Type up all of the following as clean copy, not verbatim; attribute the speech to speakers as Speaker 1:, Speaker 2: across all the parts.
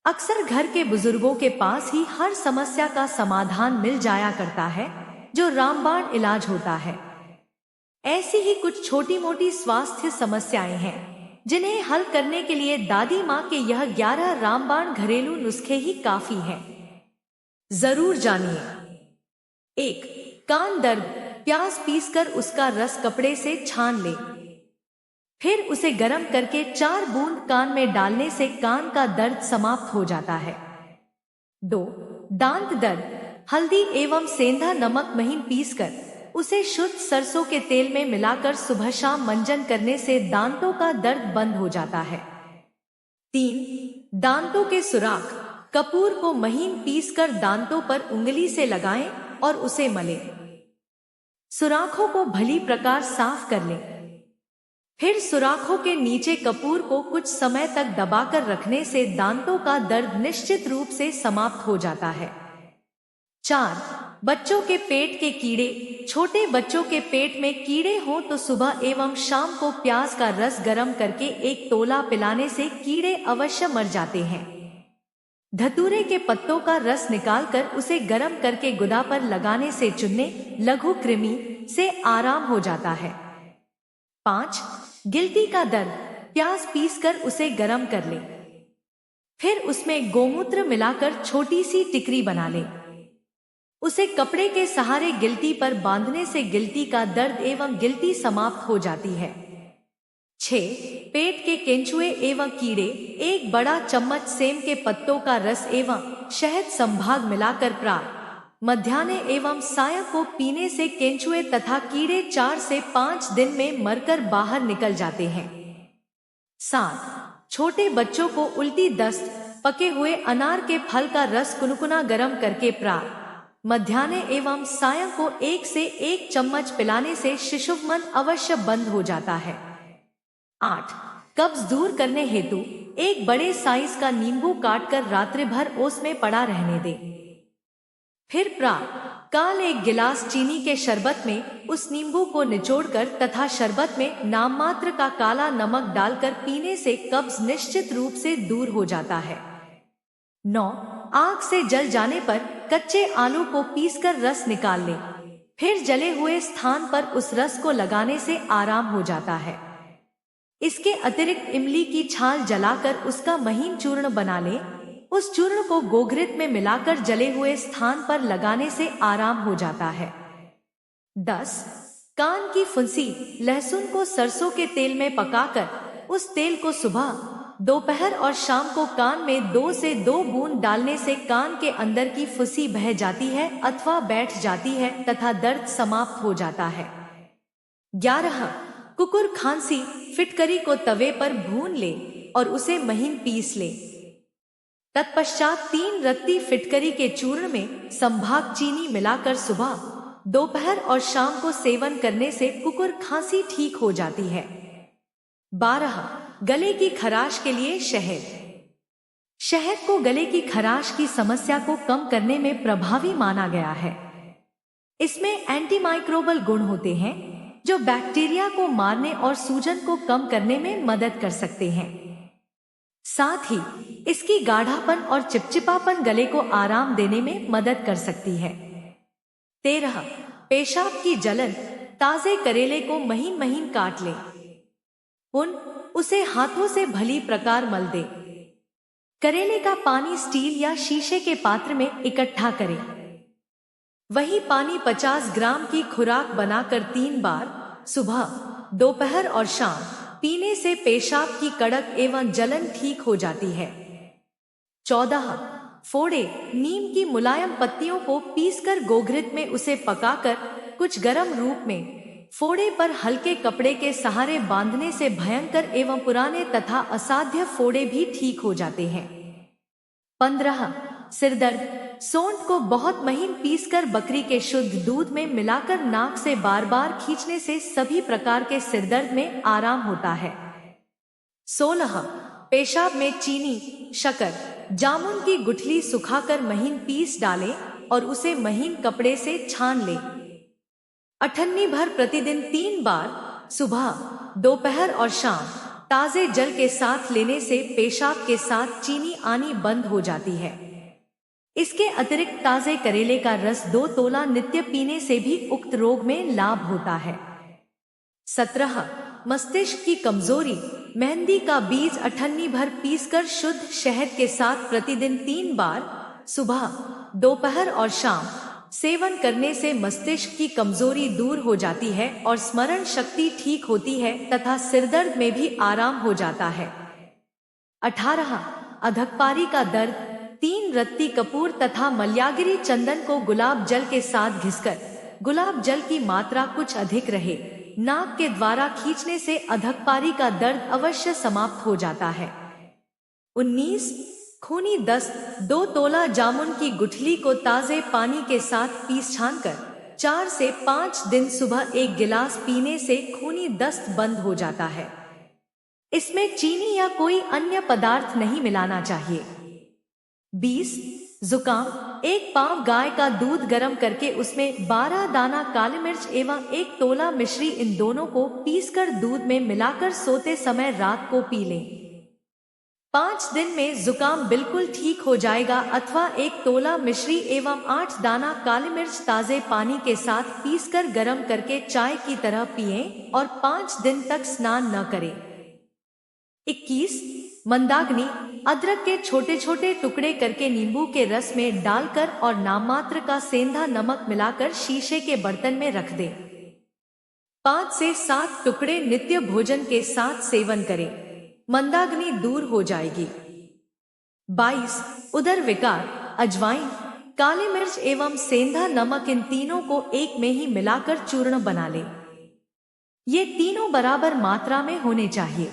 Speaker 1: अक्सर घर के बुजुर्गों के पास ही हर समस्या का समाधान मिल जाया करता है, जो रामबाण इलाज होता है। ऐसी ही कुछ छोटी मोटी स्वास्थ्य समस्याएं हैं जिन्हें हल करने के लिए दादी माँ के यह 11 रामबाण घरेलू नुस्खे ही काफी हैं। जरूर जानिए। 1. कान दर्द। प्याज पीसकर उसका रस कपड़े से छान ले, फिर उसे गर्म करके 4 बूंद कान में डालने से कान का दर्द समाप्त हो जाता है। 2. दांत दर्द। हल्दी एवं सेंधा नमक महीन पीसकर उसे शुद्ध सरसों के तेल में मिलाकर सुबह शाम मंजन करने से दांतों का दर्द बंद हो जाता है। 3. दांतों के सुराख। कपूर को महीन पीसकर दांतों पर उंगली से लगाएं और उसे मलें। सुराखों को भली प्रकार साफ कर लें। फिर सुराखों के नीचे कपूर को कुछ समय तक दबाकर रखने से दांतों का दर्द निश्चित रूप से समाप्त हो जाता है। 4. बच्चों के पेट के कीड़े। छोटे बच्चों के पेट में कीड़े हो तो सुबह एवं शाम को प्याज का रस गर्म करके 1 तोला पिलाने से कीड़े अवश्य मर जाते हैं। धतूरे के पत्तों का रस निकालकर उसे गर्म करके गुदा पर लगाने से चुन्ने लघु कृमि से आराम हो जाता है। 5. गिल्टी का दर्द। प्याज पीसकर उसे गर्म कर ले, फिर उसमें गोमूत्र मिलाकर छोटी सी टिकरी बना ले। उसे कपड़े के सहारे गिल्टी पर बांधने से गिल्टी का दर्द एवं गिल्टी समाप्त हो जाती है। 6. पेट के केंचुए एवं कीड़े। 1 बड़ा चम्मच सेम के पत्तों का रस एवं शहद संभाग मिलाकर प्रातः, मध्याह्न एवं सायं को पीने से केंचुए तथा कीड़े 4 से 5 दिन में मरकर बाहर निकल जाते हैं। 7. छोटे बच्चों को उल्टी दस्त। पके हुए अनार के फल का रस कुनकुना गर्म करके प्रातः, मध्याह्न एवं सायं को 1 से 1 चम्मच पिलाने से शिशुमन अवश्य बंद हो जाता है। 8. कब्ज दूर करने हेतु 1 बड़े साइज का नींबू काटकर रात्रि भर ओस में पड़ा रहने दे। फिर प्रातः काल 1 गिलास चीनी के शरबत में उस नींबू को निचोड़कर तथा शरबत में नाम मात्र का काला नमक डालकर पीने से कब्ज निश्चित रूप से दूर हो जाता है। 9. आंख से जल जाने पर कच्चे आलू को पीसकर रस निकाल ले, फिर जले हुए स्थान पर उस रस को लगाने से आराम हो जाता है। इसके अतिरिक्त इमली की छाल जलाकर उसका महीन चूर्ण बना ले। उस चूर्ण को गोघृत में मिलाकर जले हुए स्थान पर लगाने से आराम हो जाता है। 10. कान की फुंसी। लहसुन को सरसों के तेल में पकाकर उस तेल को सुबह, दोपहर और शाम को कान में 2 से 2 बूंद डालने से कान के अंदर की फुंसी बह जाती है अथवा बैठ जाती है तथा दर्द समाप्त हो जाता है। 11. कुकुर खांसी। फिटकरी को तवे पर भून ले और उसे महीन पीस ले। तत्पश्चात 3 रत्ती फिटकरी के चूर्ण में संभाग चीनी मिलाकर सुबह, दोपहर और शाम को सेवन करने से कुकुर खांसी ठीक हो जाती है। 12. गले की खराश के लिए शहद। शहद को गले की खराश की समस्या को कम करने में प्रभावी माना गया है। इसमें एंटीमाइक्रोबल गुण होते हैं जो बैक्टीरिया को मारने और सूजन को कम करने में मदद कर सकते हैं। साथ ही इसकी गाढ़ापन और चिपचिपापन गले को आराम देने में मदद कर सकती है। 13. पेशाब की जलन। ताजे करेले को महीन महीन काट ले, उसे हाथों से भली प्रकार मल दे। करेले का पानी स्टील या शीशे के पात्र में इकट्ठा करें। वही पानी 50 ग्राम की खुराक बनाकर 3 बार सुबह, दोपहर और शाम पीने से पेशाब की कड़क एवं जलन ठीक हो जाती है। 14. फोड़े। नीम की मुलायम पत्तियों को पीसकर गोघृत में उसे पकाकर कुछ गर्म रूप में फोड़े पर हल्के कपड़े के सहारे बांधने से भयंकर एवं पुराने तथा असाध्य फोड़े भी ठीक हो जाते हैं। 15. सिरदर्द। सोंठ को बहुत महीन पीसकर बकरी के शुद्ध दूध में मिलाकर नाक से बार बार खींचने से सभी प्रकार के सिरदर्द में आराम होता है। 16. पेशाब में चीनी, शक्कर, जामुन की गुठली सुखाकर महीन पीस डाले और उसे महीन कपड़े से छान ले। अठन्नी भर प्रतिदिन 3 बार सुबह, दोपहर और शाम ताजे जल के साथ लेने से पेशाब के साथ चीनी आनी बंद हो जाती है। इसके अतिरिक्त ताजे करेले का रस 2 तोला नित्य पीने से भी उक्त रोग में लाभ होता है। 17 मस्तिष्क की कमजोरी। मेहंदी का बीज अठन्नी भर पीसकर शुद्ध शहद के साथ प्रतिदिन 3 बार सुबह, दोपहर और शाम सेवन करने से मस्तिष्क की कमजोरी दूर हो जाती है और स्मरण शक्ति ठीक होती है तथा सिरदर्द में भी आराम हो जाता है। 18 अधकपारी का दर्द। 3 रत्ती कपूर तथा मल्यागिरी चंदन को गुलाब जल के साथ घिसकर, गुलाब जल की मात्रा कुछ अधिक रहे, नाक के द्वारा खींचने से अधकपारी का दर्द अवश्य समाप्त हो जाता है। 19 खूनी दस्त। 2 तोला जामुन की गुठली को ताजे पानी के साथ पीस छानकर 4 से 5 दिन सुबह 1 गिलास पीने से खूनी दस्त बंद हो जाता है। इसमें चीनी या कोई अन्य पदार्थ नहीं मिलाना चाहिए। 20 जुकाम। 1 पाव गाय का दूध गर्म करके उसमें 12 दाना काली मिर्च एवं 1 तोला मिश्री, इन दोनों को पीसकर दूध में मिलाकर सोते समय रात को पी लें। 5 दिन में जुकाम बिल्कुल ठीक हो जाएगा। अथवा 1 तोला मिश्री एवं 8 दाना काली मिर्च ताजे पानी के साथ पीसकर गर्म करके चाय की तरह पिएं और 5 दिन तक स्नान न करें। 21 मंदाग्नि। अदरक के छोटे छोटे टुकड़े करके नींबू के रस में डालकर और नाममात्र का सेंधा नमक मिलाकर शीशे के बर्तन में रख दें। 5 से 7 टुकड़े नित्य भोजन के साथ सेवन करें, मंदाग्नि दूर हो जाएगी। 22 उदर विकार। अजवाइन, काली मिर्च एवं सेंधा नमक, इन तीनों को एक में ही मिलाकर चूर्ण बना लें। ये तीनों बराबर मात्रा में होने चाहिए।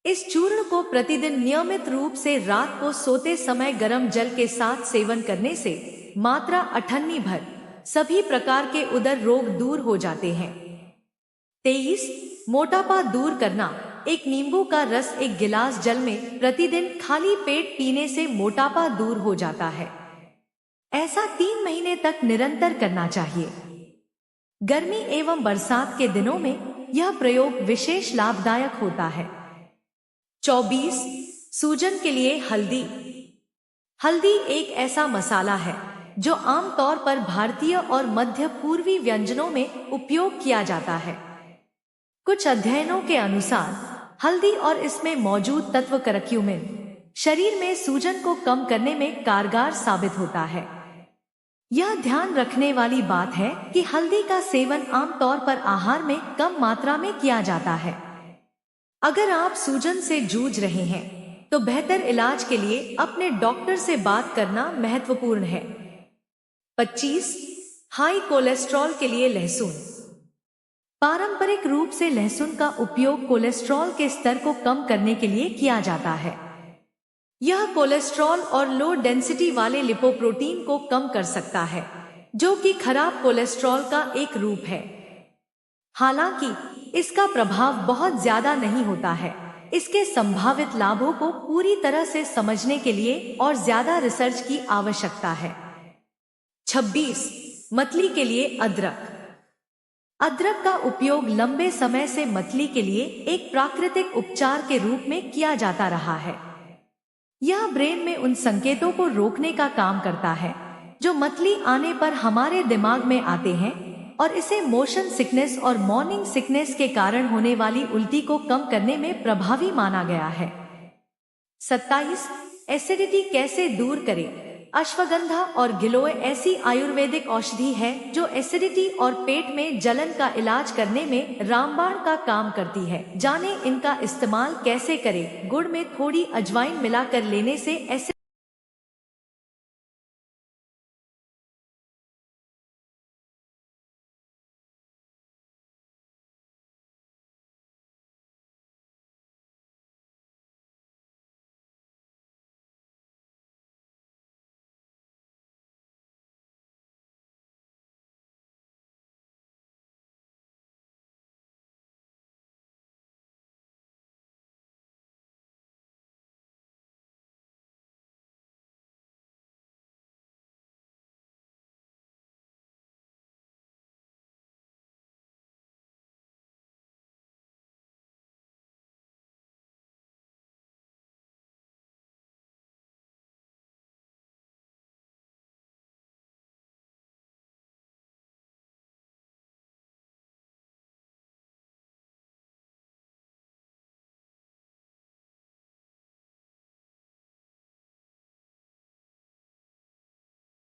Speaker 1: इस चूर्ण को प्रतिदिन नियमित रूप से रात को सोते समय गर्म जल के साथ सेवन करने से मात्रा अठन्नी भर सभी प्रकार के उदर रोग दूर हो जाते हैं। 23 मोटापा दूर करना। 1 नींबू का रस 1 गिलास जल में प्रतिदिन खाली पेट पीने से मोटापा दूर हो जाता है। ऐसा 3 महीने तक निरंतर करना चाहिए। गर्मी एवं बरसात के दिनों में यह प्रयोग विशेष लाभदायक होता है। 24 सूजन के लिए हल्दी। हल्दी एक ऐसा मसाला है जो आमतौर पर भारतीय और मध्य पूर्वी व्यंजनों में उपयोग किया जाता है। कुछ अध्ययनों के अनुसार हल्दी और इसमें मौजूद तत्व करक्यूमिन शरीर में सूजन को कम करने में कारगर साबित होता है। यह ध्यान रखने वाली बात है कि हल्दी का सेवन आमतौर पर आहार में कम मात्रा में किया जाता है। अगर आप सूजन से जूझ रहे हैं तो बेहतर इलाज के लिए अपने डॉक्टर से बात करना महत्वपूर्ण है। 25 हाई कोलेस्ट्रॉल के लिए लहसुन। पारंपरिक रूप से लहसुन का उपयोग कोलेस्ट्रॉल के स्तर को कम करने के लिए किया जाता है। यह कोलेस्ट्रॉल और लो डेंसिटी वाले लिपोप्रोटीन को कम कर सकता है, जो कि खराब कोलेस्ट्रॉल का एक रूप है। हालांकि इसका प्रभाव बहुत ज्यादा नहीं होता है। इसके संभावित लाभों को पूरी तरह से समझने के लिए और ज्यादा रिसर्च की आवश्यकता है। 26 मतली के लिए अदरक। अदरक का उपयोग लंबे समय से मतली के लिए एक प्राकृतिक उपचार के रूप में किया जाता रहा है। यह ब्रेन में उन संकेतों को रोकने का काम करता है जो मतली आने पर हमारे दिमाग में आते हैं और इसे मोशन सिकनेस और मॉर्निंग सिकनेस के कारण होने वाली उल्टी को कम करने में प्रभावी माना गया है। 27 एसिडिटी कैसे दूर करें। अश्वगंधा और गिलोय ऐसी आयुर्वेदिक औषधि है जो एसिडिटी और पेट में जलन का इलाज करने में रामबाण का काम करती है। जाने इनका इस्तेमाल कैसे करें। गुड़ में थोड़ी अजवाइन मिलाकर लेने से